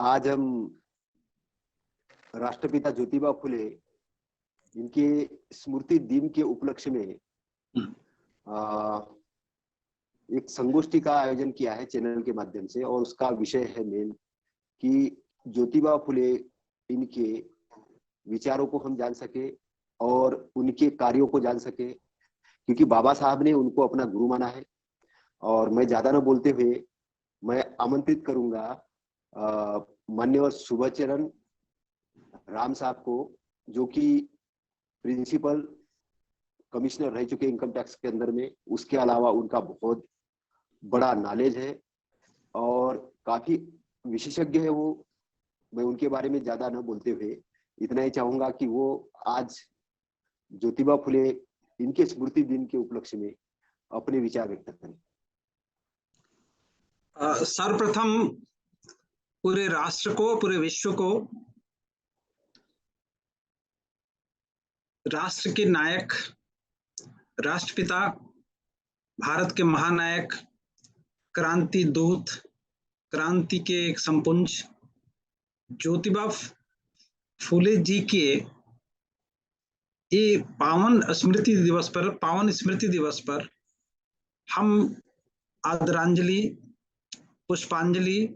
आज हम राष्ट्रपिता ज्योतिबा फुले इनके स्मृति दिन के उपलक्ष्य में एक संगोष्ठी का आयोजन किया है चैनल के माध्यम से, और उसका विषय है मेन कि ज्योतिबा फुले इनके विचारों को हम जान सके और उनके कार्यों को जान सके, क्योंकि बाबा साहब ने उनको अपना गुरु माना है। और मैं ज्यादा न बोलते हुए मैं आमंत्रित करूंगा माननीय सुभाचरण राम साहब को, जो कि प्रिंसिपल कमिश्नर रह चुके इनकम टैक्स के अंदर में। उसके अलावा उनका बहुत बड़ा नॉलेज है और काफी विशेषज्ञ है वो। मैं उनके बारे में ज्यादा न बोलते हुए इतना ही चाहूंगा कि वो आज ज्योतिबा फुले इनके स्मृति दिन के उपलक्ष्य में अपने विचार व्यक्त करें। सर्वप्रथम पूरे राष्ट्र को, पूरे विश्व को राष्ट्र के नायक, राष्ट्रपिता, भारत के महानायक, क्रांति दूत, क्रांति के एक संपुंज ज्योतिबा फूले जी के ये पावन स्मृति दिवस पर हम आदरांजलि, पुष्पांजलि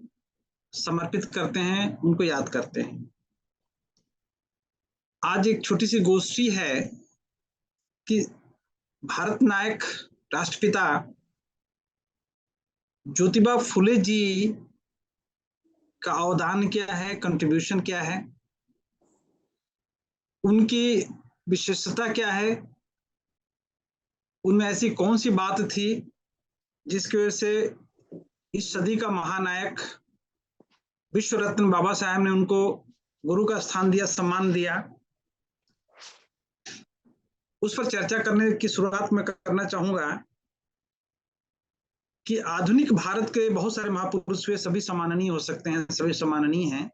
समर्पित करते हैं, उनको याद करते हैं। आज एक छोटी सी गोष्ठी है कि भारत नायक, राष्ट्रपिता ज्योतिबा फुले जी का अवदान क्या है, कंट्रीब्यूशन क्या है, उनकी विशेषता क्या है, उनमें ऐसी कौन सी बात थी जिसकी वजह से इस सदी का महानायक विश्व रत्न बाबा साहब ने उनको गुरु का स्थान दिया, सम्मान दिया। उस पर चर्चा करने की शुरुआत में करना चाहूंगा कि आधुनिक भारत के बहुत सारे महापुरुष हुए, सभी सम्माननीय हो सकते हैं, सभी सम्माननीय हैं,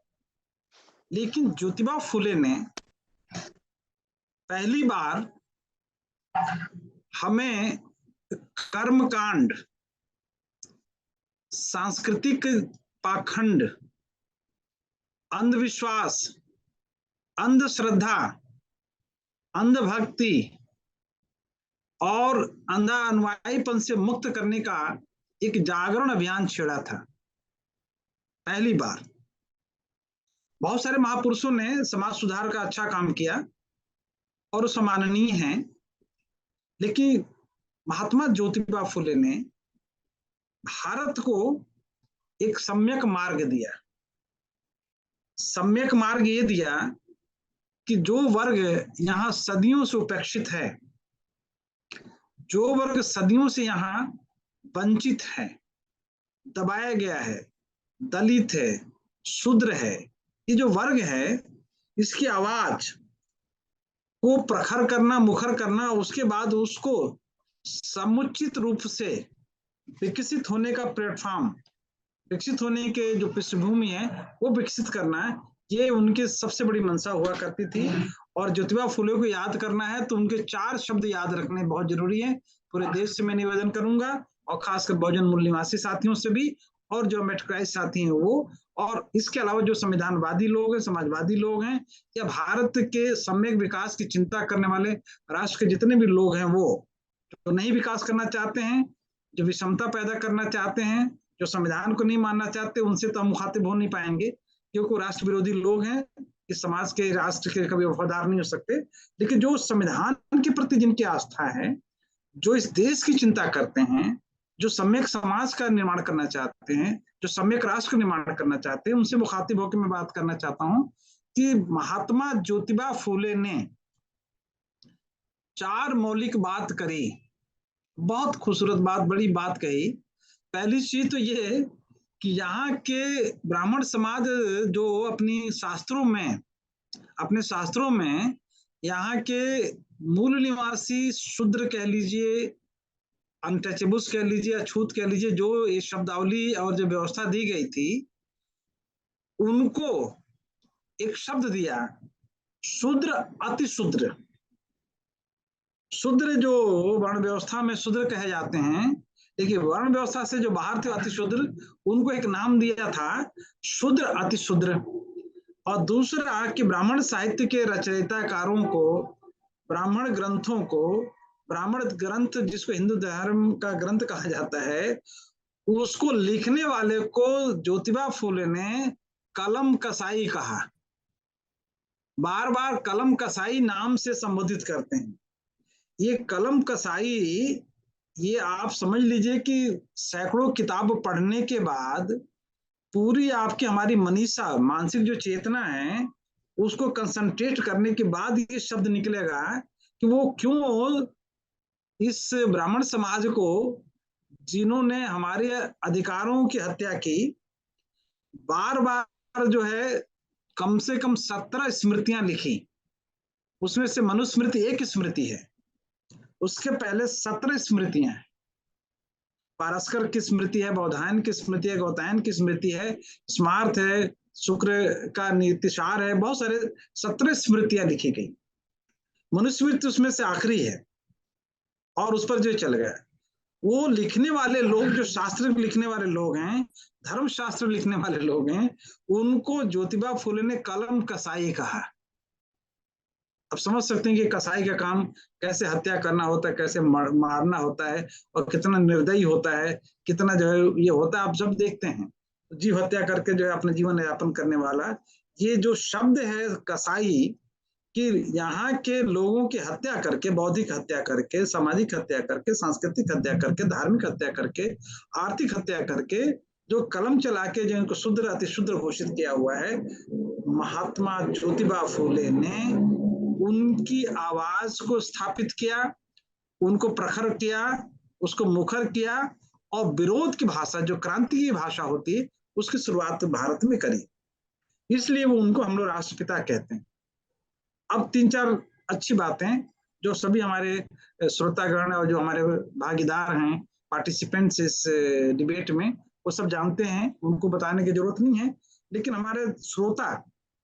लेकिन ज्योतिबा फुले ने पहली बार हमें कर्मकांड, सांस्कृतिक पाखंड, अंधविश्वास, अंधश्रद्धा, अंधभक्ति और अंधा अनुयायीपन से मुक्त करने का एक जागरण अभियान छेड़ा था। पहली बार बहुत सारे महापुरुषों ने समाज सुधार का अच्छा काम किया और सम्माननीय हैं, लेकिन महात्मा ज्योतिबा फुले ने भारत को एक सम्यक मार्ग दिया। सम्यक मार्ग ये दिया कि जो वर्ग यहाँ सदियों से उपेक्षित है, जो वर्ग सदियों से यहाँ वंचित है, दबाया गया है, दलित है, शूद्र है, ये जो वर्ग है, इसकी आवाज को प्रखर करना, मुखर करना, उसके बाद उसको समुचित रूप से विकसित होने का प्लेटफॉर्म, विकसित होने के जो पृष्ठभूमि है वो विकसित करना है, ये उनकी सबसे बड़ी मंशा हुआ करती थी। और ज्योतिबा फुले को याद करना है तो उनके 4 शब्द याद रखने बहुत जरूरी है। पूरे देश से मैं निवेदन करूंगा, और खासकर बहुजन मूल निवासी साथियों से भी, और जो अम्बेडकराइट साथी हैं वो, और इसके अलावा जो संविधानवादी लोग हैं, समाजवादी लोग हैं, या भारत के सम्यक विकास की चिंता करने वाले राष्ट्र के जितने भी लोग हैं, वो जो नहीं विकास करना चाहते हैं, जो विषमता पैदा करना चाहते हैं, जो संविधान को नहीं मानना चाहते, उनसे तो हम मुखातिब हो नहीं पाएंगे, क्योंकि राष्ट्र विरोधी लोग हैं, इस समाज के, राष्ट्र के कभी वफादार नहीं हो सकते। लेकिन जो संविधान के प्रति जिनकी आस्था है, जो इस देश की चिंता करते हैं, जो सम्यक समाज का निर्माण करना चाहते हैं, जो सम्यक राष्ट्र का निर्माण करना चाहते हैं, उनसे मुखातिब होकर मैं बात करना चाहता हूं कि महात्मा ज्योतिबा फुले ने 4 मौलिक बात करी, बहुत खूबसूरत बात, बड़ी बात कही। पहली चीज तो ये कि यहाँ के ब्राह्मण समाज जो अपने शास्त्रों में यहाँ के मूल निवासी शूद्र कह लीजिए, अनटचेबल्स कह लीजिए, अछूत कह लीजिए, जो ये शब्दावली और जो व्यवस्था दी गई थी, उनको एक शब्द दिया, शूद्र, अति शूद्र। शूद्र जो वर्ण व्यवस्था में शूद्र कहे जाते हैं, देखिए वर्ण व्यवस्था से जो बाहर थे अतिशूद्र, उनको एक नाम दिया था शूद्र अतिशूद्र। और दूसरा कि ब्राह्मण साहित्य के रचयिताकारों को, ब्राह्मण ग्रंथों को, ब्राह्मण ग्रंथ जिसको हिंदू धर्म का ग्रंथ कहा जाता है, उसको लिखने वाले को ज्योतिबा फूले ने कलम कसाई कहा। बार बार कलम कसाई नाम से संबोधित करते हैं। ये कलम कसाई, ये आप समझ लीजिए कि सैकड़ों किताब पढ़ने के बाद पूरी आपकी हमारी मनीषा, मानसिक जो चेतना है, उसको कंसंट्रेट करने के बाद ये शब्द निकलेगा कि वो क्यों इस ब्राह्मण समाज को, जिन्होंने हमारे अधिकारों की हत्या की, बार बार जो है कम से कम 17 स्मृतियां लिखी। उसमें से मनुस्मृति एक स्मृति है, उसके पहले 17 स्मृतियां हैं। पारस्कर की स्मृति है, बौधायन की स्मृति है, गौतायन की स्मृति है, स्मार्थ है, शुक्र का नीतिशार है, बहुत सारे 17 स्मृतियां लिखी गई। मनुस्मृति उसमें से आखिरी है और उस पर जो चल गया। वो लिखने वाले लोग, जो शास्त्र लिखने वाले लोग हैं, धर्म शास्त्र लिखने वाले लोग हैं, उनको ज्योतिबा फूले ने कलम कसाई कहा। अब समझ सकते हैं कि कसाई का काम कैसे हत्या करना होता है, कैसे मारना होता है, और कितना निर्दयी होता है, कितना जो है ये होता है। आप जब देखते हैं जीव हत्या करके जो है अपना जीवन यापन करने वाला, ये जो शब्द है कसाई, कि यहाँ के लोगों की हत्या करके, बौद्धिक हत्या करके, सामाजिक हत्या करके, सांस्कृतिक हत्या करके, धार्मिक हत्या करके, आर्थिक हत्या करके, जो कलम चला के जो इनको शूद्र अतिशूद्र घोषित किया हुआ है, महात्मा ज्योतिबा फूले ने उनकी आवाज को स्थापित किया, उनको प्रखर किया, उसको मुखर किया, और विरोध की भाषा, जो क्रांति की भाषा होती है, उसकी शुरुआत भारत में करी। इसलिए वो उनको हम लोग राष्ट्रपिता कहते हैं। अब 3-4 अच्छी बातें जो सभी हमारे श्रोतागण और जो हमारे भागीदार हैं, पार्टिसिपेंट्स इस डिबेट में, वो सब जानते हैं, उनको बताने की जरूरत नहीं है। लेकिन हमारे श्रोता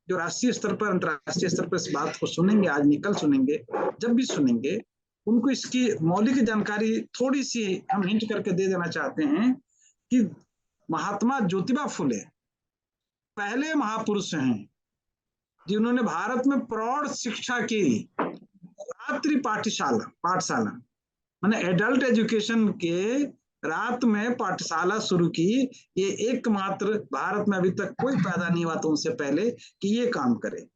जो राष्ट्रीय स्तर पर, अंतर्राष्ट्रीय स्तर पर इस बात को सुनेंगे, आज निकल सुनेंगे, जब भी सुनेंगे, उनको इसकी मौलिक जानकारी थोड़ी सी हम हिंट करके दे देना चाहते हैं कि महात्मा ज्योतिबा फूले पहले महापुरुष हैं जिन्होंने भारत में प्रौढ़ शिक्षा की, रात्रि पाठशाला माने एडल्ट एजुकेशन के रात में पाठशाला शुरू की। ये एकमात्र भारत में अभी तक कोई पैदा नहीं हुआ था उनसे पहले कि ये काम करे।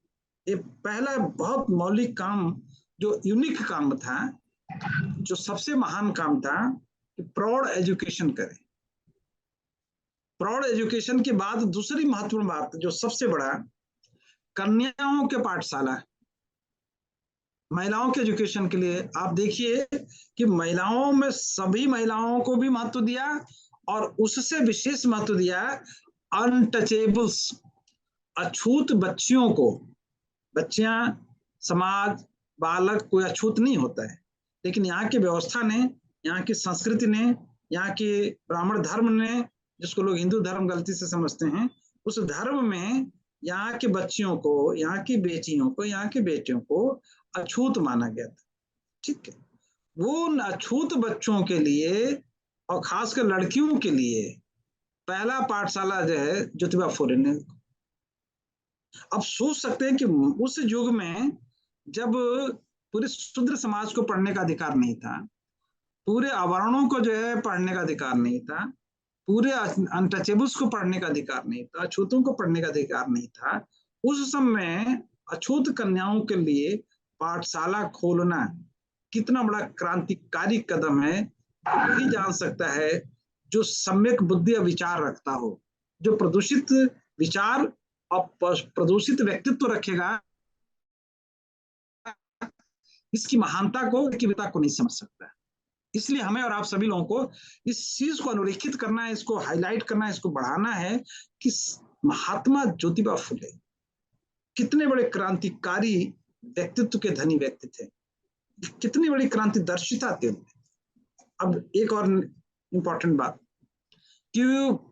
ये पहला बहुत मौलिक काम, जो यूनिक काम था, जो सबसे महान काम था, कि प्रौढ़ एजुकेशन करे। प्रौढ़ एजुकेशन के बाद दूसरी महत्वपूर्ण बात, जो सबसे बड़ा, कन्याओं के पाठशाला, महिलाओं के एजुकेशन के लिए। आप देखिए कि महिलाओं में सभी महिलाओं को भी महत्व दिया, और उससे विशेष महत्व दिया अनटचेबल्स, अछूत बच्चियों को। बच्चियां, समाज, बालक कोई अछूत नहीं होता है, लेकिन यहाँ की व्यवस्था ने, यहाँ की संस्कृति ने, यहाँ के ब्राह्मण धर्म ने, जिसको लोग हिंदू धर्म गलती से समझते हैं, उस धर्म में यहाँ के बच्चियों को, यहाँ की बेटियों को, यहाँ के बेटियों को अछूत माना गया था। ठीक है, वो उन अछूत बच्चों के लिए और खासकर लड़कियों के लिए पहला पाठशाला जो है ज्योतिबा फूले ने। अब सोच सकते हैं कि उस युग में जब पूरे शूद्र समाज को पढ़ने का अधिकार नहीं था, पूरे अवर्णों को जो है पढ़ने का अधिकार नहीं था, पूरे अनटचेबल्स को पढ़ने का अधिकार नहीं था, अछूतों को पढ़ने का अधिकार नहीं था, उस समय अछूत कन्याओं के लिए पाठशाला खोलना कितना बड़ा क्रांतिकारी कदम है, वही जान सकता है जो सम्यक बुद्धि और विचार रखता हो। जो प्रदूषित विचार और प्रदूषित व्यक्तित्व रखेगा, इसकी महानता को, की विता को नहीं समझ सकता। इसलिए हमें और आप सभी लोगों को इस चीज को अधोरेखित करना है, इसको हाईलाइट करना है, इसको बढ़ाना है कि महात्मा ज्योतिबा फूले कितने बड़े क्रांतिकारी व्यक्तित्व के धनी व्यक्ति थे, कितनी बड़ी क्रांतिदर्शिता थी उनमें। अब एक और इंपॉर्टेंट बात, कि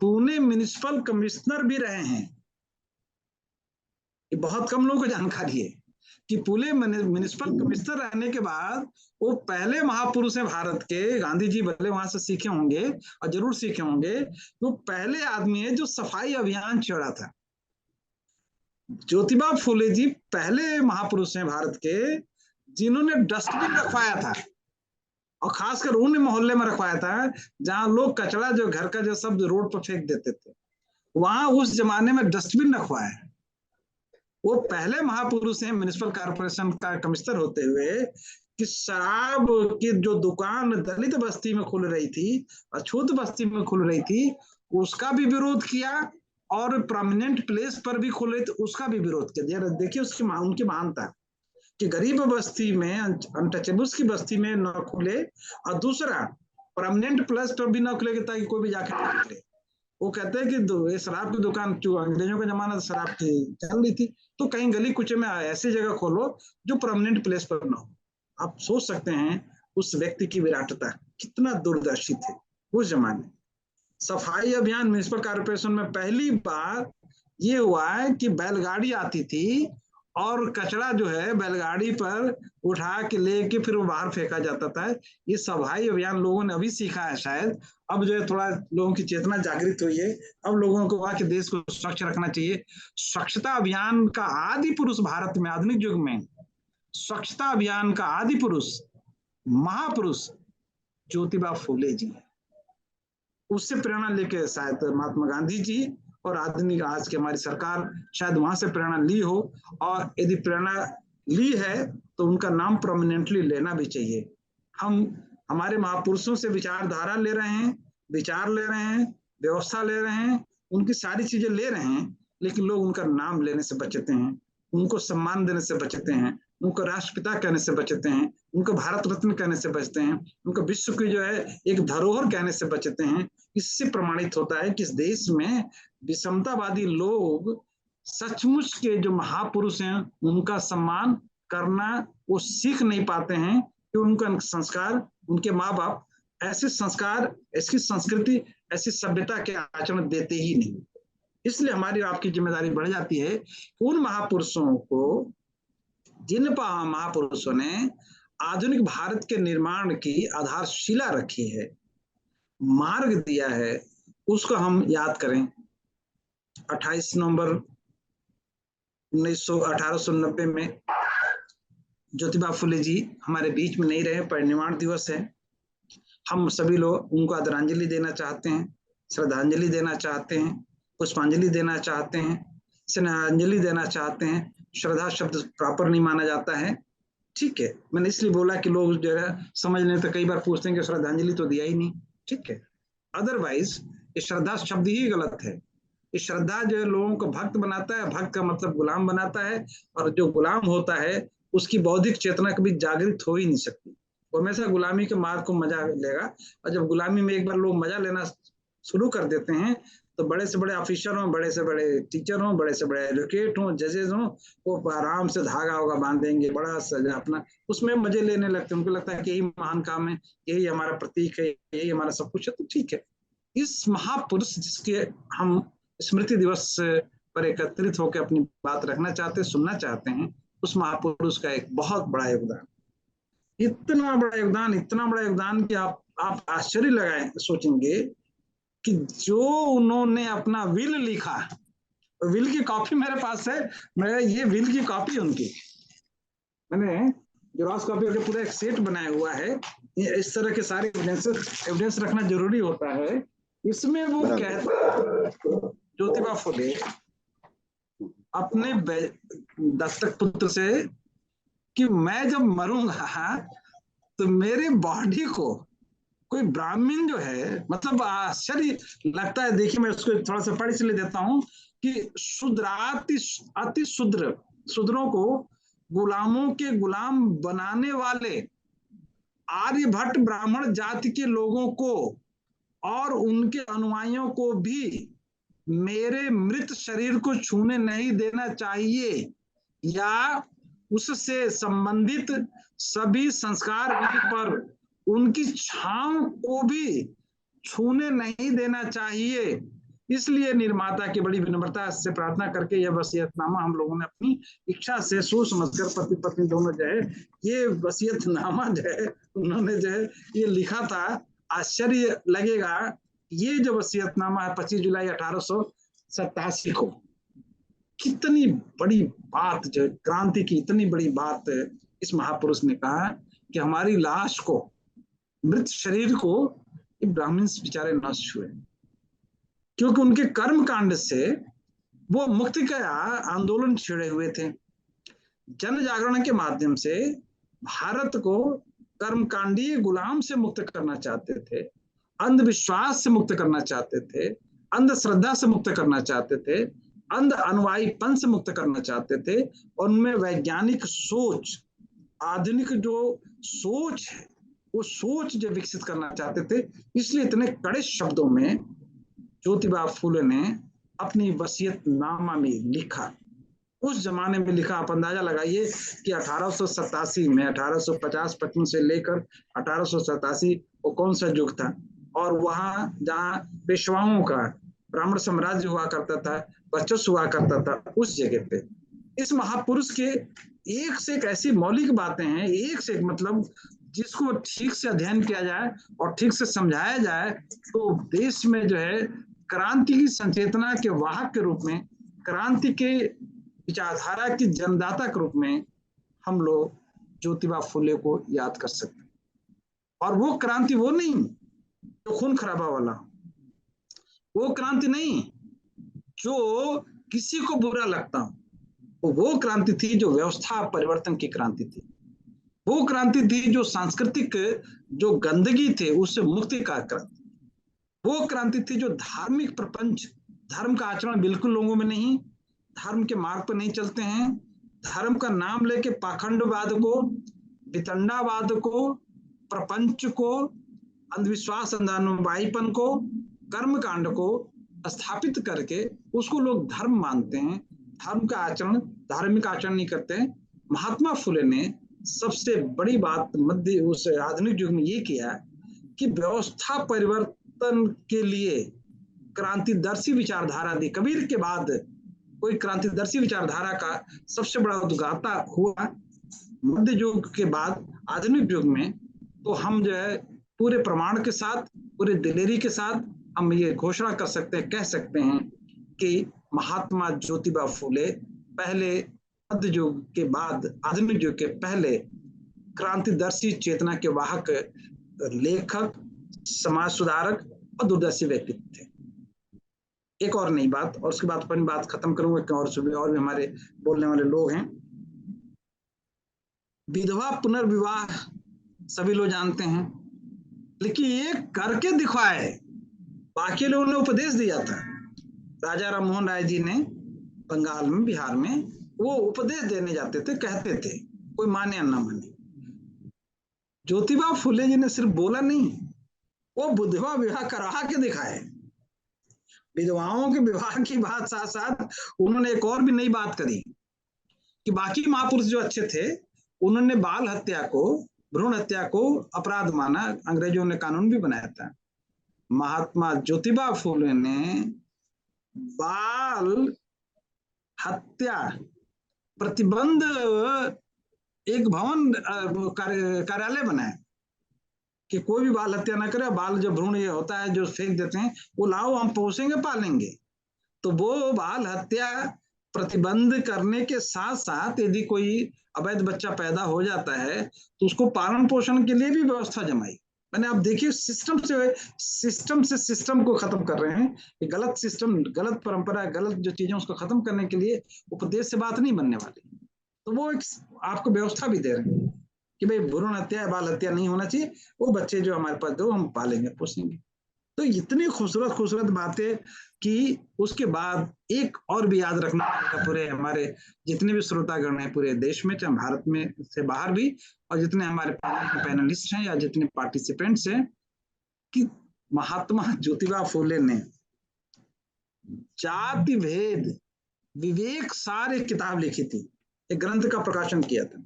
पुणे म्युनिसिपल कमिश्नर भी रहे हैं। ये बहुत कम लोगों को जानकारी है कि फुले म्युनिसिपल कमिश्नर रहने के बाद वो पहले महापुरुष हैं भारत के। गांधी जी भले वहां से सीखे होंगे और जरूर सीखे होंगे, वो पहले आदमी है जो सफाई अभियान छेड़ा था। ज्योतिबा फुले जी पहले महापुरुष हैं भारत के जिन्होंने डस्टबिन रखवाया था, और खासकर उन मोहल्ले में रखवाया था जहां लोग कचरा जो घर का जो सब रोड पर फेंक देते थे, वहां उस जमाने में डस्टबिन रखवाया। वो पहले महापुरुष हैं म्युनिसिपल कॉर्पोरेशन का कमिश्नर होते हुए कि शराब की जो दुकान दलित बस्ती में खुल रही थी, अछूत बस्ती में खुल रही थी, उसका भी विरोध किया, और प्रोमिनेंट प्लेस पर भी खुल रही थी उसका भी विरोध किया। देखिए उसकी उनकी महानता कि गरीब बस्ती में, अनटचेबल्स की बस्ती में न खुले, और दूसरा परमानेंट प्लेस पर भी न खुले ताकि कोई भी जाकर निकले। वो कहते हैं कि शराब की दुकान, जो अंग्रेजों का जमाना शराब की चल रही थी, तो कहीं गली कुचे में ऐसी जगह खोलो जो परमानेंट प्लेस पर ना हो। आप सोच सकते हैं उस व्यक्ति की विराटता, कितना दूरदर्शी थे उस जमाने। सफाई अभियान म्युनिसिपल कॉर्पोरेशन में पहली बार ये हुआ है कि बैलगाड़ी आती थी और कचरा जो है बैलगाड़ी पर उठा के लेके फिर वो बाहर फेंका जाता था। ये सफाई अभियान लोगों ने अभी सीखा है शायद, अब जो है थोड़ा लोगों की चेतना जागृत हुई है। अब लोगों को वहां के देश को स्वच्छ रखना चाहिए। स्वच्छता अभियान का आदि पुरुष भारत में आधुनिक युग में, स्वच्छता अभियान का आदि पुरुष महापुरुष ज्योतिबा फुले जी है। उससे प्रेरणा लेके शायद महात्मा गांधी जी और आधुनिक आज की हमारी सरकार शायद वहां से प्रेरणा ली हो, और यदि प्रेरणा ली है तो उनका नाम प्रोमिनेंटली लेना भी चाहिए। हम हमारे महापुरुषों से विचारधारा ले रहे हैं, विचार ले रहे हैं, व्यवस्था ले रहे हैं, उनकी सारी चीजें ले रहे हैं, लेकिन लोग उनका नाम लेने से बचते हैं, उनको सम्मान देने से बचते हैं, उनको राष्ट्रपिता कहने से बचते हैं, उनको भारत रत्न कहने से बचते हैं, उनको विश्व की जो है एक धरोहर कहने से बचते हैं। इससे प्रमाणित होता है कि इस देश में विषमतावादी लोग सचमुच के जो महापुरुष हैं उनका सम्मान करना वो सीख नहीं पाते हैं, कि उनका संस्कार, उनके माँ बाप ऐसे संस्कार, ऐसी संस्कृति, ऐसी सभ्यता के आचरण देते ही नहीं। इसलिए हमारी आपकी जिम्मेदारी बढ़ जाती है कि उन महापुरुषों को, जिन महापुरुषों ने आधुनिक भारत के निर्माण की आधारशिला रखी है, मार्ग दिया है, उसको हम याद करें। 28 नवंबर 1890 में ज्योतिबा फुले जी हमारे बीच में नहीं रहे, परिनिर्वाण दिवस है। हम सभी लोग उनको आदरांजलि देना चाहते हैं, श्रद्धांजलि देना चाहते हैं, पुष्पांजलि देना चाहते हैं, स्नेहांजलि देना चाहते हैं। श्रद्धा शब्द प्रॉपर नहीं माना जाता है, ठीक है, मैंने इसलिए बोला कि लोग जो है समझ लें, तो कई बार पूछते हैं कि श्रद्धांजलि तो दिया ही नहीं, ठीक है। अदरवाइज ये श्रद्धा शब्द ही गलत है। ये श्रद्धा जो है लोगों को भक्त बनाता है, भक्त का मतलब गुलाम बनाता है, और जो गुलाम होता है उसकी बौद्धिक चेतना कभी जागृत हो ही नहीं सकती, वो हमेशा गुलामी के मार्ग को मजा लेगा। और जब गुलामी में एक बार लोग मजा लेना शुरू कर देते हैं, तो बड़े से बड़े ऑफिसर हों, बड़े से बड़े टीचर हों, बड़े से बड़े एडवोकेट हों, जजेस हों, वो आराम से धागा होगा बांधेंगे, बड़ा सजा अपना उसमें मजे लेने लगते हैं। उनको लगता है कि यही महान काम है, यही हमारा प्रतीक है, यही हमारा सब कुछ है। तो ठीक है, इस महापुरुष जिसके हम स्मृति दिवस पर एकत्रित होकर अपनी बात रखना चाहते हैं, सुनना चाहते हैं, उस महापुरुष का एक बहुत बड़ा योगदान, इतना बड़ा योगदान, इतना बड़ा योगदान कि आप आश्चर्य लगाए सोचेंगे कि जो उन्होंने अपना विल लिखा, विल की कॉपी मेरे पास है, मैं ये विल की कॉपी उनकी मैंने जेरॉक्स कॉपी करके पूरा एक सेट बनाया हुआ है। इस तरह के सारे एविडेंस रखना जरूरी होता है। इसमें वो कहते ज्योतिबा फुले अपने दत्तक पुत्र से कि मैं जब मरूंगा तो मेरे बॉडी को कोई ब्राह्मण जो है, मतलब आश्चर्य लगता है। देखिए मैं उसको थोड़ा सा पढ़ इसलिए देता हूं कि शूद्राति अति शूद्रों को गुलामों के गुलाम बनाने वाले आर्यभट्ट ब्राह्मण जाति के लोगों को और उनके अनुयायियों को भी मेरे मृत शरीर को छूने नहीं देना चाहिए, या उससे संबंधित सभी संस्कार पर उनकी छांव को भी छूने नहीं देना चाहिए। इसलिए निर्माता की बड़ी विनम्रता से प्रार्थना करके यह वसीयतनामा हम लोगों ने अपनी इच्छा से सोच समझकर पति पत्नी दोनों जो है ये वसीयतनामा जो है उन्होंने जो है ये लिखा था। आश्चर्य लगेगा, ये जो वसीयतनामा है 25 जुलाई 1887 को, कितनी बड़ी बात, जो क्रांति की इतनी बड़ी बात इस महापुरुष ने कहा कि हमारी लाश को, मृत शरीर को ब्राह्मण बेचारे न छुए, क्योंकि उनके कर्म कांड से वो मुक्ति का आंदोलन छेड़े हुए थे। जन जागरण के माध्यम से भारत को कर्मकांडीय गुलाम से मुक्त करना चाहते थे, अंधविश्वास से मुक्त करना चाहते थे, अंधश्रद्धा से मुक्त करना चाहते थे, अंध अनुयायीपन से मुक्त करना चाहते थे, और उनमें वैज्ञानिक सोच, आधुनिक जो सोच है वो सोच जो विकसित करना चाहते थे। इसलिए इतने कड़े शब्दों में ज्योतिबा फूले ने अपनी वसीयतनामा में लिखा। उस जमाने में लिखा, आप अंदाजा लगाइए कि 1887 में 1850-55 से लेकर 1887 वो कौन सा युग था, और वहां जहाँ पेशवाओं का ब्राह्मण साम्राज्य हुआ करता था, वर्चस्व हुआ करता था, उस जगह पे इस महापुरुष के एक से एक ऐसी मौलिक बातें हैं, एक से एक, मतलब जिसको ठीक से अध्ययन किया जाए और ठीक से समझाया जाए तो देश में जो है क्रांति की संचेतना के वाहक के रूप में, क्रांति के विचारधारा की जन्मदाता के रूप में हम लोग ज्योतिबा फूले को याद कर सकते हैं। और वो क्रांति वो नहीं जो खून खराबा वाला, वो क्रांति नहीं जो किसी को बुरा लगता हो, वो क्रांति थी जो व्यवस्था परिवर्तन की क्रांति थी। वो क्रांति थी जो सांस्कृतिक जो गंदगी थे उससे मुक्ति का क्रांति। वो क्रांति थी जो धार्मिक प्रपंच, धर्म का आचरण बिल्कुल लोगों में नहीं, धर्म के मार्ग पर नहीं चलते हैं, धर्म का नाम लेके पाखंडवाद को, वितंडावाद को, प्रपंच को, अंधविश्वास, अंधानुयायीपन को, कर्म कांड को स्थापित करके उसको लोग धर्म मानते हैं, धर्म का आचरण, धार्मिक आचरण नहीं करते हैं। महात्मा फुले ने सबसे बड़ी बात मध्य उस आधुनिक युग में ये किया कि व्यवस्था परिवर्तन के लिए क्रांतिदर्शी विचारधारा दी। कबीर के बाद कोई क्रांतिदर्शी विचारधारा का सबसे बड़ा उद्गाता हुआ मध्य युग के बाद आधुनिक युग में। तो हम जो है पूरे प्रमाण के साथ, पूरे दिलेरी के साथ हम ये घोषणा कर सकते हैं, कह सकते हैं कि महात्मा ज्योतिबा फूले पहले मध्य युग के बाद आधुनिक युग के पहले क्रांतिदर्शी चेतना के वाहक लेखक, समाज सुधारक और दूरदर्शी व्यक्तित्व थे। एक और नई बात, और उसके बाद अपनी बात खत्म करूंगा, और भी हमारे बोलने वाले लोग हैं। विधवा पुनर्विवाह सभी लोग जानते हैं, लेकिन ये करके दिखाए। बाकी लोगों ने उपदेश दिया था, राजा राम मोहन राय जी ने बंगाल में, बिहार में वो उपदेश देने जाते थे, कहते थे, कोई माने या ना माने। ज्योतिबा फूले जी ने सिर्फ बोला नहीं, वो विधवा विवाह करा के दिखाए। विधवाओं के विवाह की बात साथ साथ उन्होंने एक और भी नई बात करी कि बाकी महापुरुष जो अच्छे थे उन्होंने बाल हत्या को, भ्रूण हत्या को अपराध माना, अंग्रेजों ने कानून भी बनाया था। महात्मा ज्योतिबा फूले ने बाल हत्या प्रतिबंध एक भवन कार्यालय बनाया कि कोई भी बाल हत्या ना करे। बाल जो भ्रूण ये होता है जो फेंक देते हैं, वो लाओ, हम पोसेंगे, पालेंगे। तो वो बाल हत्या प्रतिबंध करने के साथ साथ यदि कोई अवैध बच्चा पैदा हो जाता है तो उसको पालन पोषण के लिए भी व्यवस्था जमाई। मैंने आप देखिए, सिस्टम से सिस्टम को खत्म कर रहे हैं। गलत सिस्टम, गलत परंपरा, गलत जो चीजें उसको खत्म करने के लिए उपदेश से बात नहीं बनने वाली। तो वो एक आपको व्यवस्था भी दे रहे हैं कि भाई भ्रूण हत्या, बाल हत्या नहीं होना चाहिए, वो बच्चे जो हमारे पास दो, हम पालेंगे, पोसेंगे। तो इतनी खूबसूरत खूबसूरत बातें कि उसके बाद एक और भी याद रखना पड़ेगा पूरे हमारे जितने भी श्रोतागण हैं पूरे देश में, चाहे भारत में से बाहर भी, और जितने हमारे पैनलिस्ट हैं या जितने पार्टिसिपेंट्स हैं, कि महात्मा ज्योतिबा फूले ने जाति भेद विवेक सार एक किताब लिखी थी, एक ग्रंथ का प्रकाशन किया था।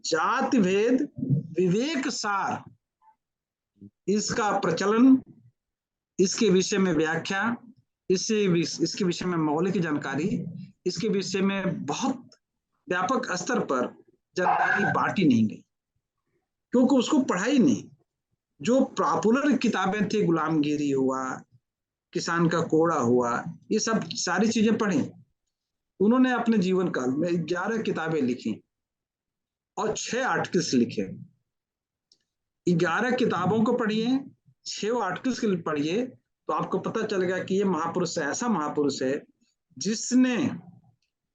जाति भेद विवेक सार, इसका प्रचलन इसके विषय में व्याख्या, इसके विषय में मौलिक जानकारी, इसके विषय में बहुत व्यापक स्तर पर जानकारी बांटी नहीं गई, क्योंकि उसको पढ़ा ही नहीं। जो पॉपुलर किताबें थी, गुलामगिरी हुआ, किसान का कोड़ा हुआ, ये सब सारी चीजें पढ़ी। उन्होंने अपने जीवन काल में 11 किताबें लिखी और 6 आर्टिकल्स लिखे। 11 किताबों को पढ़िए, 6 आर्टिकल्स के पढ़िए, तो आपको पता चलेगा कि ये महापुरुष ऐसा महापुरुष है जिसने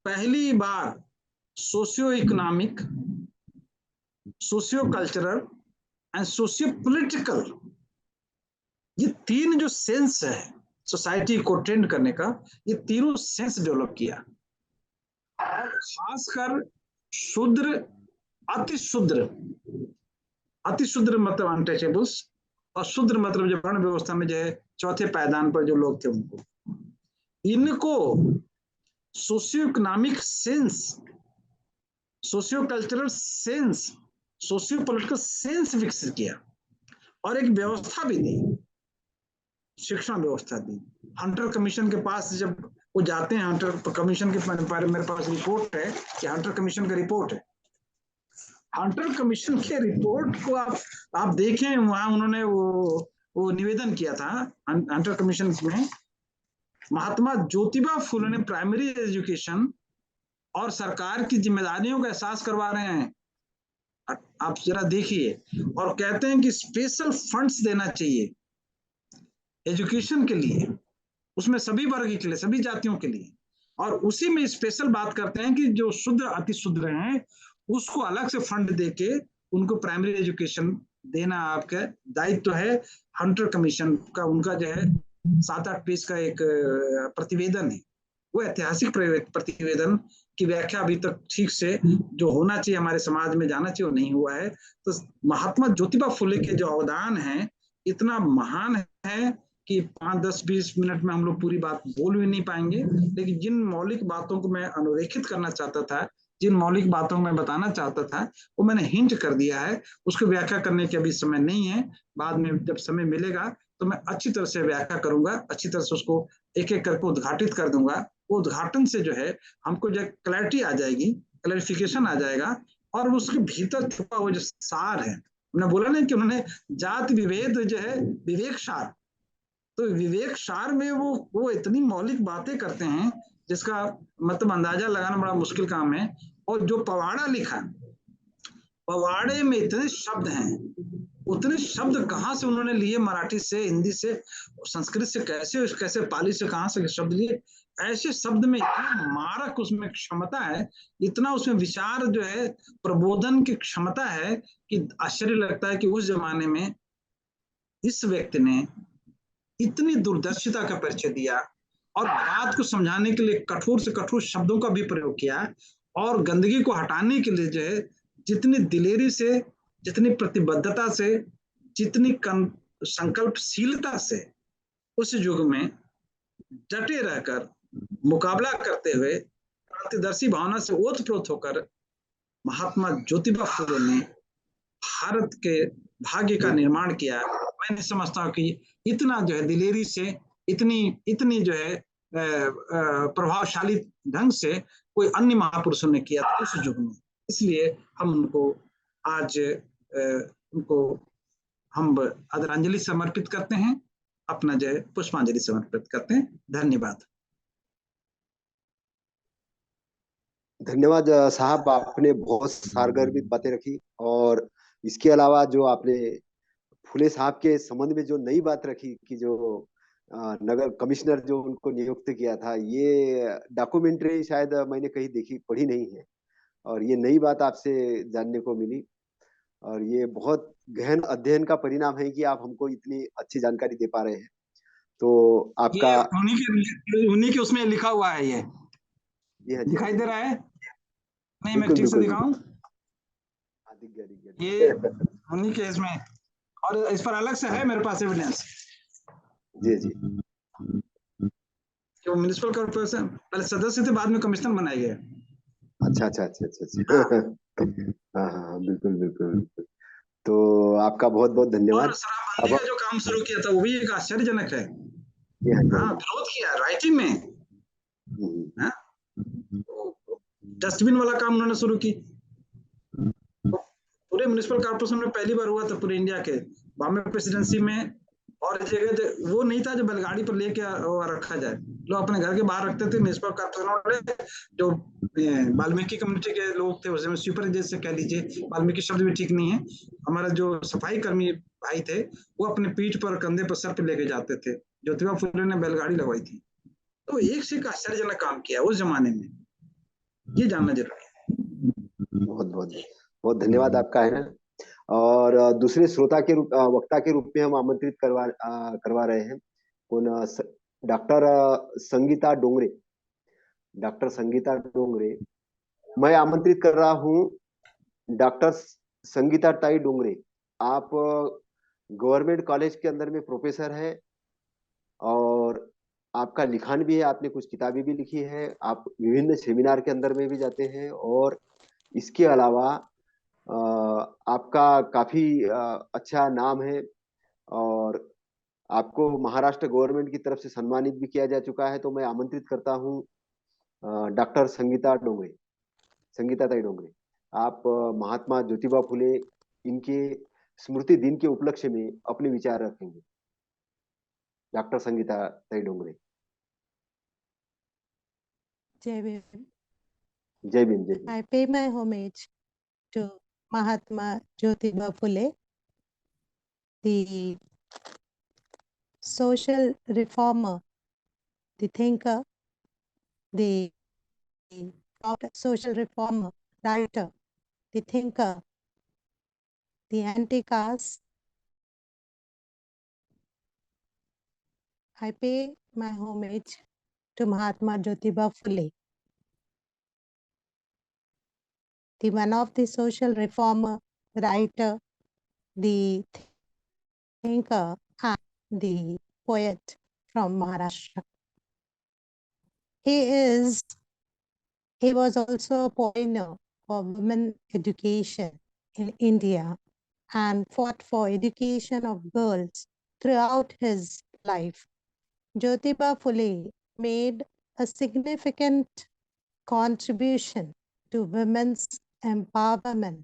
पहली बार socio economic, socio cultural and socio political, ये 3 जो सेंस है सोसाइटी को ट्रेंड करने का, ये तीनों सेंस डेवलप किया। और खासकर शूद्र, अति शूद्र, अति शूद्र मतलब अनटचेबल्स, और शूद्र मतलब जो वर्ण व्यवस्था में जो है चौथे पायदान पर जो लोग थे, उनको, इनको socio economic sense, socio cultural sense, socio political sense विकसित किया और एक व्यवस्था भी दी, शिक्षण व्यवस्था दी। हंटर कमीशन के पास जब वो जाते हैं, हंटर कमीशन के बारे में मेरे पास रिपोर्ट है कि हंटर कमीशन का रिपोर्ट है। हंटर कमीशन के रिपोर्ट को आप देखें, वहां उन्होंने वो निवेदन किया था हंटर कमीशन में, महात्मा ज्योतिबा फुले ने प्राइमरी एजुकेशन और सरकार की जिम्मेदारियों का एहसास करवा रहे हैं। आप जरा देखिए, और कहते हैं कि स्पेशल फंड्स देना चाहिए एजुकेशन के लिए, उसमें सभी वर्ग के लिए, सभी जातियों के लिए, और उसी में स्पेशल बात करते हैं कि जो शुद्र अति शुद्र हैं उसको अलग से फंड देके उनको प्राइमरी एजुकेशन देना आपका दायित्व है। हंटर कमीशन का उनका जो है 7-8 पेज का एक प्रतिवेदन है, वो ऐतिहासिक प्रतिवेदन की व्याख्या अभी तक ठीक से जो होना चाहिए हमारे समाज में जाना चाहिए वो नहीं हुआ है। तो महात्मा ज्योतिबा फुले के जो अवदान है इतना महान है कि 5-10-20 मिनट में हम लोग पूरी बात बोल भी नहीं पाएंगे, लेकिन जिन मौलिक बातों को मैं अधोरेखित करना चाहता था, जिन मौलिक बातों को मैं बताना चाहता था, वो मैंने हिंट कर दिया है। उसको व्याख्या करने के अभी समय नहीं है, बाद में जब समय मिलेगा तो मैं अच्छी तरह से व्याख्या करूंगा, अच्छी तरह से उसको एक एक करके उद्घाटित कर दूंगा। वो उद्घाटन से जो है हमको जो क्लैरिटी आ जाएगी, क्लैरिफिकेशन आ जाएगा, और उसके भीतर छुपा हुआ जो सार है, उन्होंने बोला ना कि उन्होंने जाति विभेद जो है विवेक सार, तो विवेक सार में वो इतनी मौलिक बातें करते हैं जिसका मतलब अंदाजा लगाना बड़ा मुश्किल काम है। और जो पवाड़ा लिखा, पवाड़े में इतने शब्द हैं, उतने शब्द कहाँ से उन्होंने लिए, मराठी से, हिंदी से, संस्कृत से, कैसे पाली से कहाँ से शब्द लिए। ऐसे शब्द में इतना मारक उसमें क्षमता है, इतना उसमें विचार जो है प्रबोधन की क्षमता है कि आश्चर्य लगता है कि उस जमाने में इस व्यक्ति ने इतनी दूरदर्शिता का परिचय दिया और बात को समझाने के लिए कठोर से कठोर शब्दों का भी प्रयोग किया, और गंदगी को हटाने के लिए जो है जितनी दिलेरी से, जितनी प्रतिबद्धता से, जितनी संकल्पशीलता से उस युग में डटे रहकर मुकाबला करते हुए क्रांतिदर्शी भावना से ओतप्रोत होकर महात्मा ज्योतिबा फुले ने भारत के भाग्य का निर्माण किया। मैं नहीं समझता हूँ कि इतना जो है दिलेरी से, इतनी जो है प्रभावशाली ढंग से कोई अन्य महापुरुषों ने किया था उस युग में। इसलिए हम उनको आज उनको हम आदरांजलि समर्पित करते हैं, अपना जो है पुष्पांजलि समर्पित करते हैं। धन्यवाद। धन्यवाद साहब, आपने बहुत सारगर्भित बातें रखी, और इसके अलावा जो आपने फुले साहब के संबंध में जो नई बात रखी कि जो नगर कमिश्नर जो उनको नियुक्त किया था, ये डॉक्यूमेंट्री शायद मैंने कहीं देखी, पढ़ी नहीं है, और ये नई बात आपसे जानने को मिली, और ये बहुत गहन अध्ययन का परिणाम है कि आप हमको इतनी अच्छी जानकारी दे पा रहे हैं। तो आपका उन्हीं के उसमें लिखा हुआ है, ये दिखाई दे रहा है? नहीं, मैं ठीक से दिखाऊं? दिख गया। ये उन्हीं के इसमें, और इस पर अलग से है मेरे पास एविडेंस। जी जो म्युनिसिपल कॉर्पोरेशन पहले सदस्य थे, बाद में कमिश्नर बनाए गए। अच्छा। हाँ बिल्कुल। तो आपका बहुत बहुत धन्यवाद। और शराबबंदी का जो काम शुरू किया था वो भी एक आश्चर्यजनक है। हाँ, विरोध किया राइटिंग में। हाँ, डस्टबिन वाला काम उन्होंने शुरू की। पूरे म्युनिसिपल कॉर्पोरेशन में पहली बार हुआ था पूरे इंडिया के, बॉम्बे प्रेसिडेंसी में। और जगह वो नहीं था जो बैलगाड़ी पर लेके रखा जाए, लोग अपने घर के बाहर रखते थे। म्युनिसिपल कॉर्पोरेशन वाले जो वाल्मीकि कम्युनिटी के लोग थे, उसमें स्वीपर जैसे कह लीजिए, वाल्मीकि शब्द भी ठीक नहीं है, हमारा जो सफाई कर्मी भाई थे वो अपने पीठ पर, कंधे पर, सर पर लेके जाते थे। ज्योतिबा फुले ने बैलगाड़ी लगवाई थी। तो एक से एक आश्चर्यजनक काम किया उस जमाने में, ये जानना जरूरी है। बहुत बहुत बहुत धन्यवाद आपका, है ना। और दूसरे श्रोता के रूप, वक्ता के रूप में हम आमंत्रित करवा रहे हैं कौन, डॉक्टर संगीता डोंगरे। डॉक्टर संगीता डोंगरे, मैं आमंत्रित कर रहा हूँ डॉक्टर संगीता ताई डोंगरे। आप गवर्नमेंट कॉलेज के अंदर में प्रोफेसर है, और आपका लिखान भी है, आपने कुछ किताबें भी लिखी है, आप विभिन्न सेमिनार के अंदर में भी जाते हैं, और इसके अलावा आपका काफी अच्छा नाम है, और आपको महाराष्ट्र गवर्नमेंट की तरफ से सम्मानित भी किया जा चुका है। तो मैं आमंत्रित करता हूँ डॉक्टर संगीता डोंगरे, संगीता ताई डोंगरे। आप महात्मा ज्योतिबा फुले इनके स्मृति दिन के उपलक्ष्य में अपने विचार रखेंगे। डॉक्टर संगीता ताई डोंगरे। जय भीम। जय भीम, जय Bhim. I pay my homage to Mahatma Jyotiba Phule, the social reformer, the thinker, the social reformer, writer, the thinker, the anti-caste. I pay my homage to Mahatma Jyotiba Phule, the one of the social reformer, writer, the thinker, and the poet from Maharashtra. He was also a pioneer for women education in India and fought for education of girls throughout his life. Jyotiba Phule made a significant contribution to women's empowerment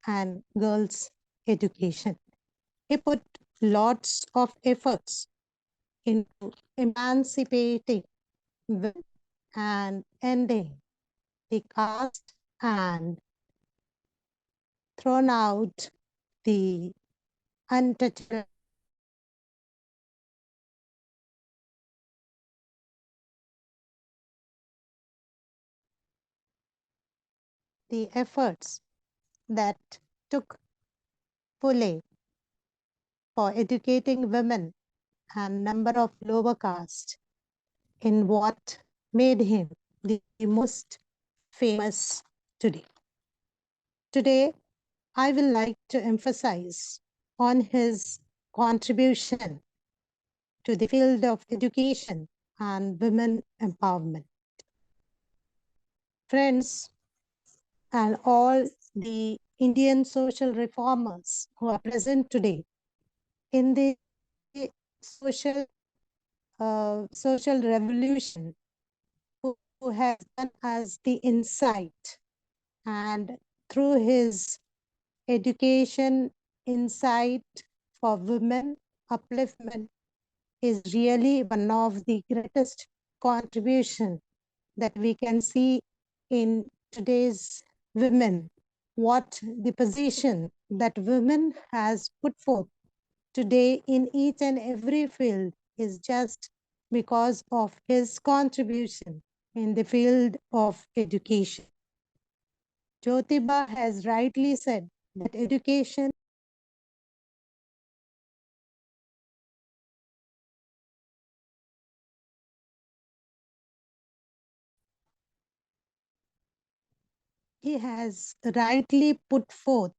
and girls' education. He put lots of efforts into emancipating women and ending the caste and thrown out the untouchable. The efforts that took Phule for educating women and number of lower caste in what made him the most famous today. Today, I will like to emphasize on his contribution to the field of education and women empowerment. Friends, and all the Indian social reformers who are present today in the social revolution, who has done us the insight, and through his education insight for women upliftment is really one of the greatest contribution that we can see in today's women. What the position that women has put forth today in each and every field is just because of his contribution in the field of education. Jyotiba has rightly said that education he has rightly put forth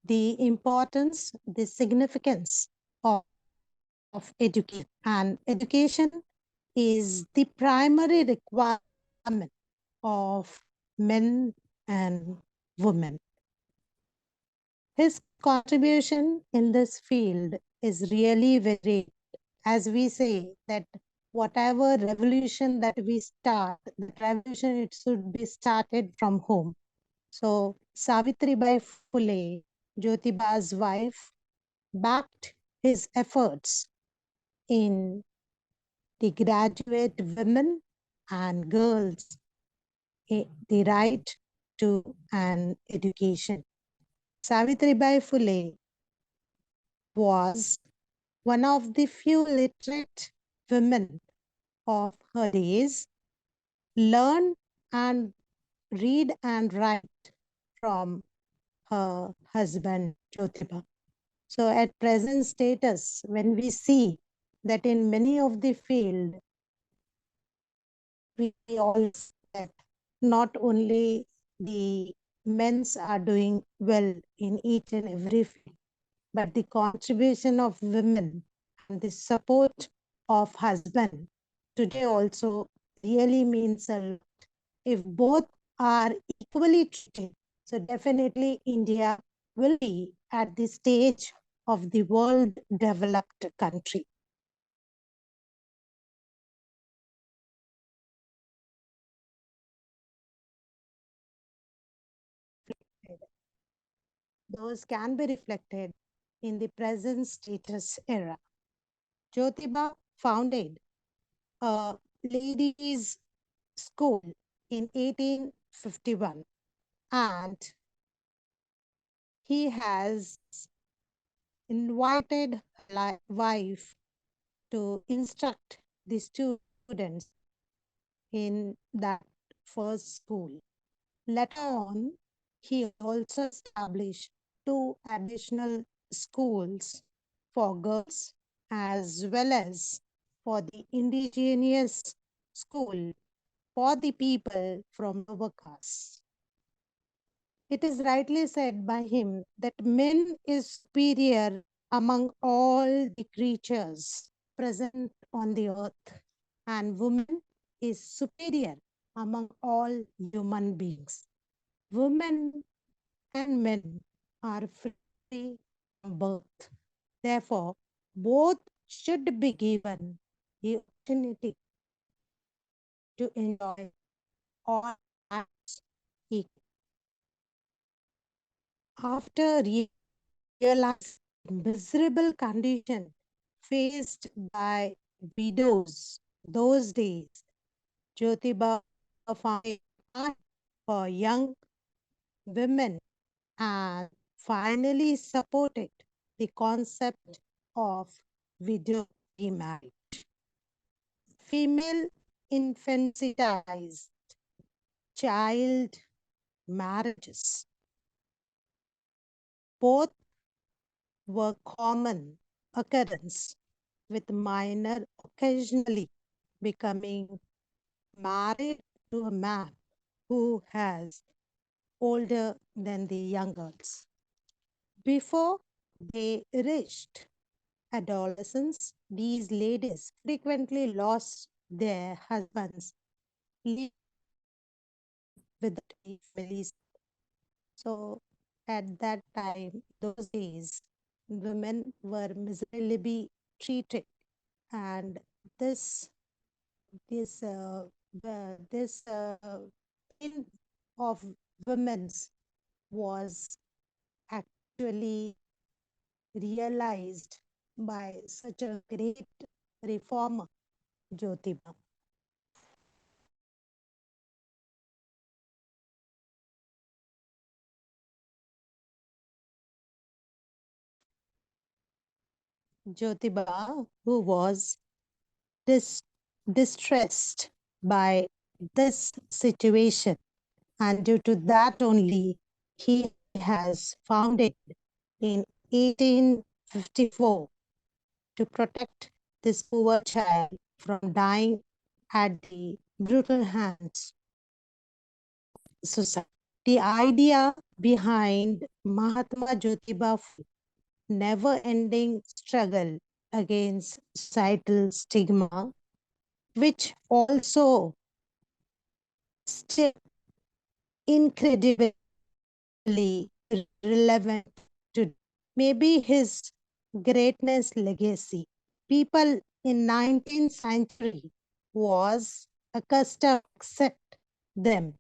the importance, the significance of education. And education is the primary requirement of men and women. His contribution in this field is really very, as we say, that whatever revolution that we start, the revolution, it should be started from home. So Savitribai Phule, Jyotiba's wife, backed his efforts in the graduate women and girls the right to an education. Savitribai Phule was one of the few literate women of her days, learned and read and write from her husband Jyotiba. So at present status, when we see that in many of the field, we all see that not only the men's are doing well in each and every field, but the contribution of women and the support of husband today also really means a lot. If both are equally treated, so definitely India will be at the stage of the world developed country. Those can be reflected in the present status era. Jyotiba founded a ladies' school in 1851, and he has invited his wife to instruct the students in that first school. Later on, he also established 2 additional schools for girls as well as for the indigenous school for the people from lower castes. It is rightly said by him that man is superior among all the creatures present on the earth, and woman is superior among all human beings. Women and men are free from birth. Therefore, both should be given the opportunity to enjoy all acts equally. After realizing the miserable condition faced by widows those days, Jyotiba founded for young women and finally supported the concept of widow remarriage. Female infanticide, child marriages, both were common occurrence, with minor occasionally becoming married to a man who has older than the young girls. Before they reached adolescence, these ladies frequently lost their husbands, living with the families. So at that time, those days, women were miserably treated, and this this pain of women's was actually realized by such a great reformer, Jyotiba. Jyotiba, who was distressed by this situation, and due to that only, he has founded in 1854 to protect this poor child from dying at the brutal hands of society. The idea behind Mahatma Jyotiba Phule never-ending struggle against societal stigma, which also still incredibly relevant today. maybe his greatness legacy. People in 19th century was accustomed to accept them,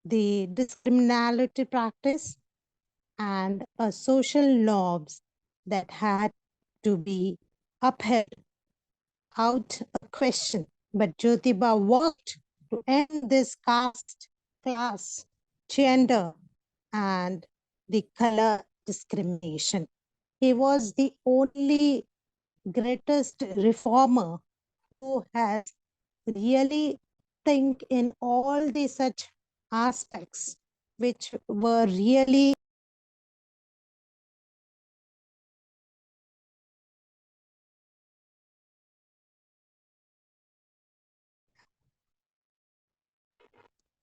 the discriminatory practice and a social norms that had to be upheld out a question. But Jyotiba worked to end this caste, class, gender, and the color discrimination. He was the only greatest reformer who has really think in all the such aspects which were really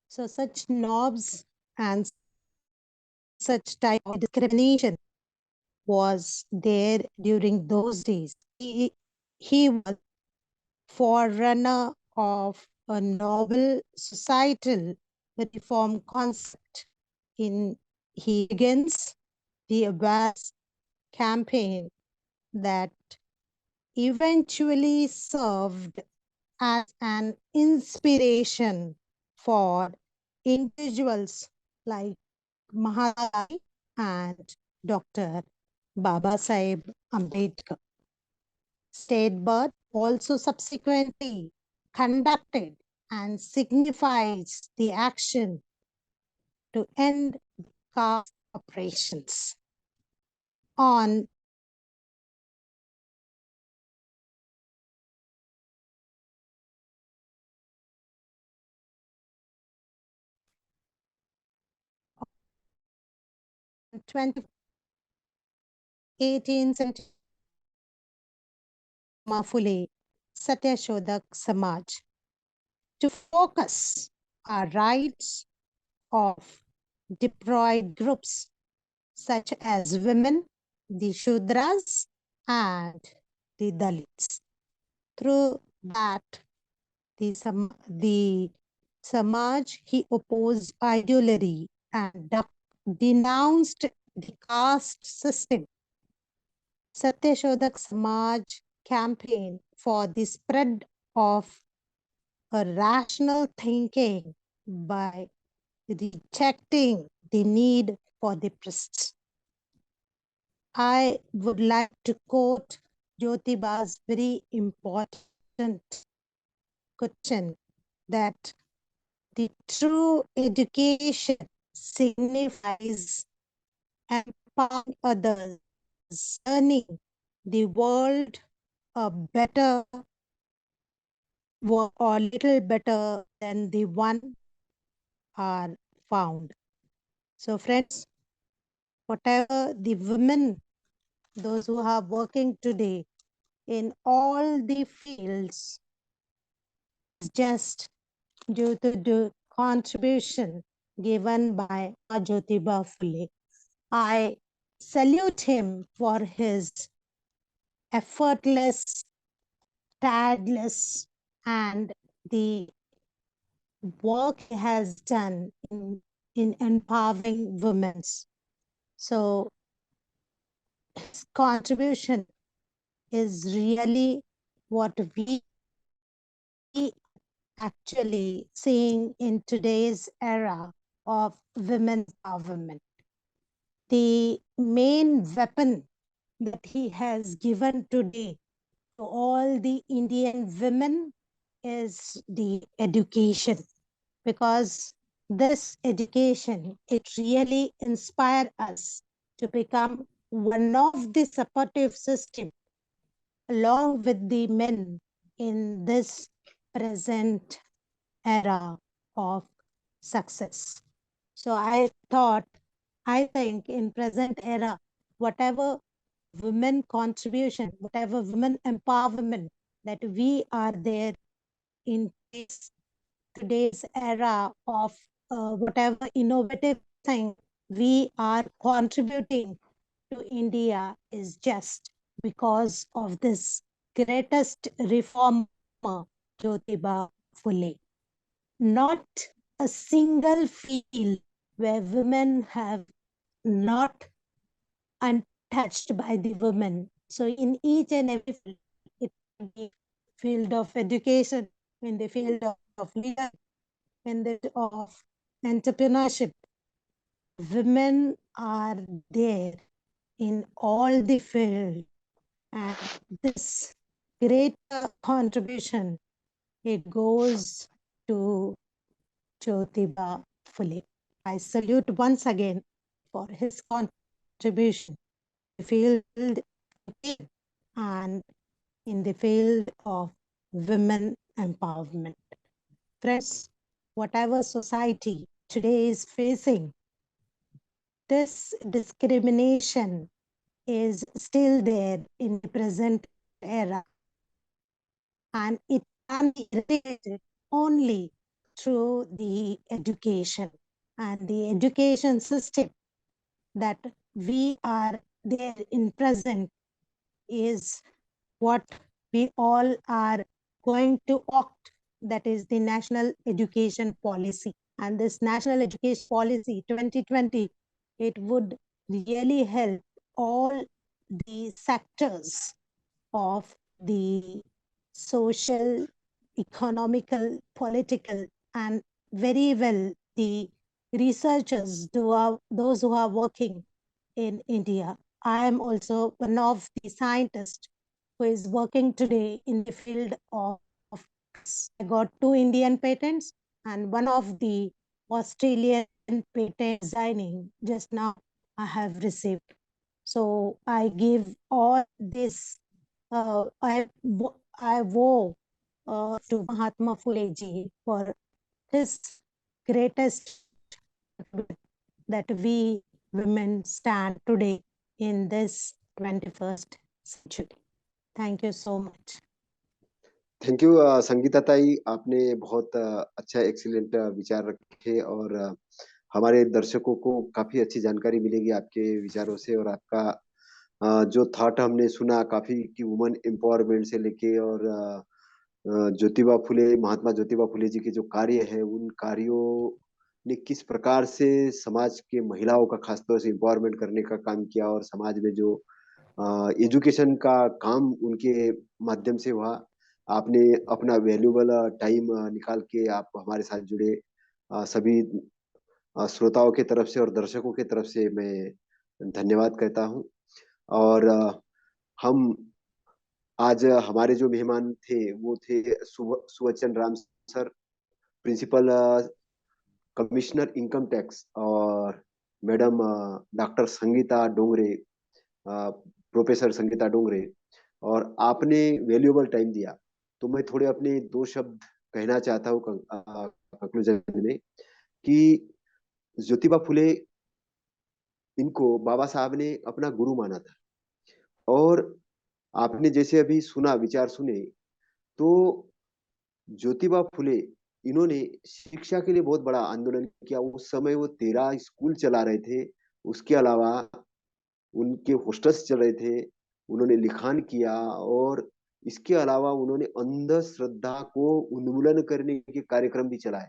so such knobs and such type of discrimination was there during those days. He was forerunner of a novel societal reform concept. He begins the Abbas campaign that eventually served as an inspiration for individuals like Mahatma Gandhi and Dr. Babasaheb Ambedkar. State birth also subsequently conducted and signifies the action to end caste operations. On the 18th century, Phule Satyashodak Samaj to focus our rights of deprived groups such as women, the Shudras, and the Dalits. Through that, the Samaj, he opposed idolatry and denounced the caste system. Satyashodak Samaj campaign for the spread of a rational thinking by rejecting the need for the priests. I would like to quote Jyotiba's very important question that the true education signifies empowering others, earning the world a better or little better than the one are found. So friends, whatever the women, those who are working today in all the fields, just due to the contribution given by Jyotiba Phule. I salute him for his effortless, tireless, and the work he has done in empowering women. So his contribution is really what we actually seeing in today's era of women empowerment. The main weapon that he has given today to all the Indian women is the education, because this education, it really inspired us to become one of the supportive system along with the men in this present era of success. So I think in present era, whatever women contribution, whatever women empowerment that we are there in today's era of whatever innovative thing we are contributing to India is just because of this greatest reformer, Jyotiba Phule. Not a single field where women have not touched by the women. So in each and every field, it can be field of education, in the field of leadership, in the of entrepreneurship, women are there in all the field, and this great contribution, it goes to Jyotiba Phule. I salute once again for his contribution in the field and in the field of women empowerment. Friends, whatever society today is facing, this discrimination is still there in the present era, and it can be eradicated only through the education and the education system that we are there in present is what we all are going to opt, that is the national education policy. And this national education policy 2020, it would really help all the sectors of the social, economical, political, and very well the researchers, those who are working in India. I am also one of the scientists who is working today in the field of I got 2 Indian patents and one of the Australian patent designing just now I have received. So I give all this, I vow to Mahatma Phule ji for his greatest that we women stand today in this 21st century. Thank you so much. Thank you Sangeeta ताई, आपने बहुत अच्छा excellent विचार रखे और हमारे दर्शकों को काफी अच्छी जानकारी मिलेगी आपके विचारों से। और आपका जो थॉट हमने सुना काफी कि वुमेन एम्पावरमेंट से लेके और ज्योतिबा फुले, महात्मा ज्योतिबा फुले जी के जो कार्य है, उन कार्यों ने किस प्रकार से समाज के महिलाओं का खासतौर से एम्पावरमेंट करने का काम किया और समाज में जो एजुकेशन का काम उनके माध्यम से हुआ। आपने अपना वैल्यूएबल टाइम निकाल के आप हमारे साथ जुड़े। सभी श्रोताओं के तरफ से और दर्शकों के तरफ से मैं धन्यवाद कहता हूं। और हम आज हमारे जो मेहमान थे वो थे Suvachan Ram sir, principal commissioner income tax, और madam doctor Sangeeta Dongre, professor Sangeeta Dongre. और आपने वैल्यूएबल टाइम दिया, तो मैं थोड़े अपने 2 शब्द कहना चाहता हूँ कंक्लूजन में कि ज्योतिबा फुले, इनको बाबा साहब ने अपना गुरु माना था। और आपने जैसे अभी सुना, विचार सुने, तो ज्योतिबा फुले इन्होंने शिक्षा के लिए बहुत बड़ा आंदोलन किया। उस समय वो 13 स्कूल चला रहे थे, उसके अलावा उनके हॉस्टल्स चल रहे थे, उन्होंने लिखान किया, और इसके अलावा उन्होंने अंधश्रद्धा को उन्मूलन करने के कार्यक्रम भी चलाए।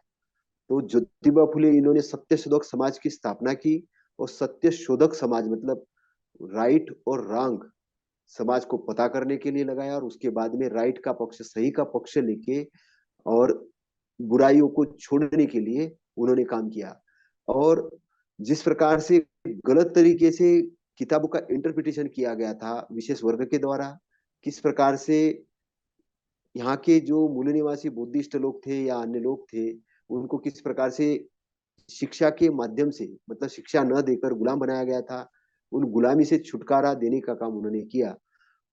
तो ज्योतिबा फुले इन्होंने सत्य शोधक समाज की स्थापना की, और सत्य शोधक समाज मतलब राइट और रॉन्ग समाज को पता करने के लिए लगाया, और उसके बाद में राइट का पक्ष, सही का पक्ष लेके और बुराइयों को छोड़ने के लिए उन्होंने काम किया। और जिस प्रकार से गलत तरीके से किताबों का इंटरप्रिटेशन किया गया था विशेष वर्ग के द्वारा, किस प्रकार से यहाँ के जो मूल निवासी बुद्धिस्ट लोग थे या अन्य लोग थे, उनको किस प्रकार से शिक्षा के माध्यम से, मतलब शिक्षा न देकर गुलाम बनाया गया था, उन गुलामी से छुटकारा देने का काम उन्होंने किया।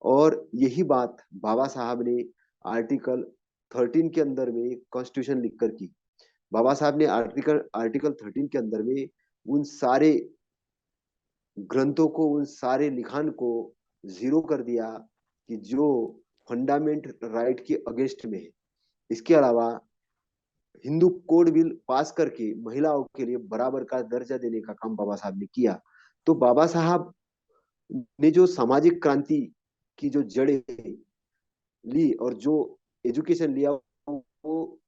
और यही बात बाबा साहब ने आर्टिकल 13 के अंदर में कॉन्स्टिट्यूशन लिखकर की। बाबा साहब ने आर्टिकल 13 के अंदर में उन सारे ग्रंथों को, उन सारे लिखान को जीरो कर दिया कि जो फंडामेंट राइट के अगेंस्ट में है। इसके अलावा हिंदू कोड बिल पास करके महिलाओं के लिए बराबर का दर्जा देने का काम बाबा साहब ने किया। तो बाबा साहब ने जो सामाजिक क्रांति की जो जड़ें ली और जो एजुकेशन लिया, वो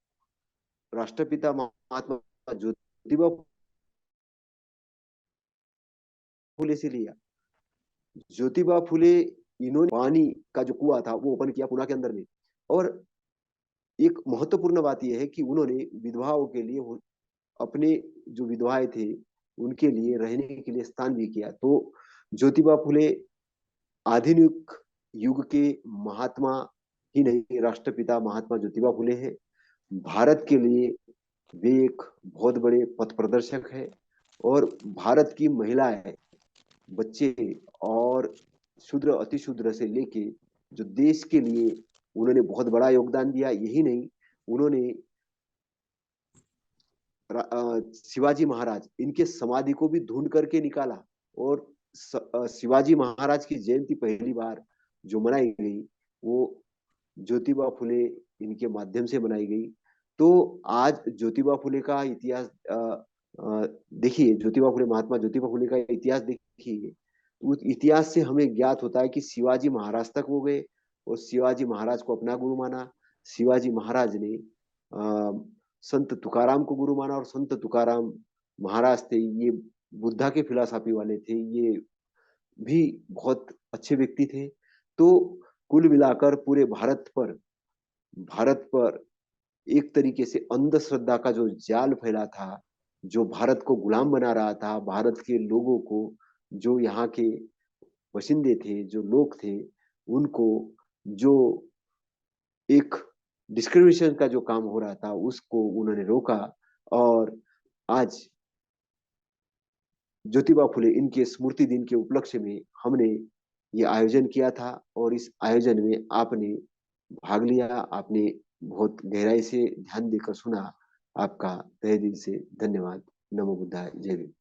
राष्ट्रपिता महात्मा ज्योतिबा फुले से लिया। ज्योतिबा फुले इन्होंने पानी का जो कुआं था वो ओपन किया पुणे के अंदर में। और एक महत्वपूर्ण बात यह है कि उन्होंने विधवाओं के लिए अपने जो विधवाएं थे उनके लिए रहने के लिए स्थान भी किया। तो ज्योतिबा फुले आधुनिक युग के महात्मा ही नहीं, राष्ट्रपिता महात्मा ज्योतिबा फुले हैं। भारत के लिए वे एक बहुत बड़े पथ प्रदर्शक है। और भारत की महिलाएं, बच्चे और शूद्र अतिशूद्र से लेके जो देश के लिए उन्होंने बहुत बड़ा योगदान दिया। यही नहीं, उन्होंने शिवाजी महाराज इनके समाधि को भी ढूंढ करके निकाला। और शिवाजी महाराज की जयंती पहली बार जो मनाई गई वो ज्योतिबा फुले इनके माध्यम से बनाई गई। तो आज ज्योतिबा फुले का इतिहास देखिए, ज्योतिबा फुले, महात्मा ज्योतिबा फुले का इतिहास देखिए। उस इतिहास से हमें ज्ञात होता है कि शिवाजी महाराज तक वो गए और शिवाजी महाराज को अपना गुरु माना। शिवाजी महाराज ने संत तुकाराम को गुरु माना और संत तुकाराम महाराज थे, ये बुद्धा के फिलॉसफी वाले थे, ये भी बहुत अच्छे व्यक्ति थे। तो कुल मिलाकर पूरे भारत पर एक तरीके से अंधश्रद्धा का जो जाल फैला था, जो भारत को गुलाम बना रहा था, भारत के लोगों को, जो यहाँ के बशिंदे थे, जो लोग थे, उनको जो एक डिस्क्रिमिनेशन का जो काम हो रहा था उसको उन्होंने रोका। और आज ज्योतिबा फुले इनके स्मृति दिन के उपलक्ष्य में हमने ये आयोजन किया था। और इस आयोजन में आपने भाग लिया, आपने बहुत गहराई से ध्यान देकर सुना। आपका तहे दिल से धन्यवाद। नमो बुद्धाय। जय भीम।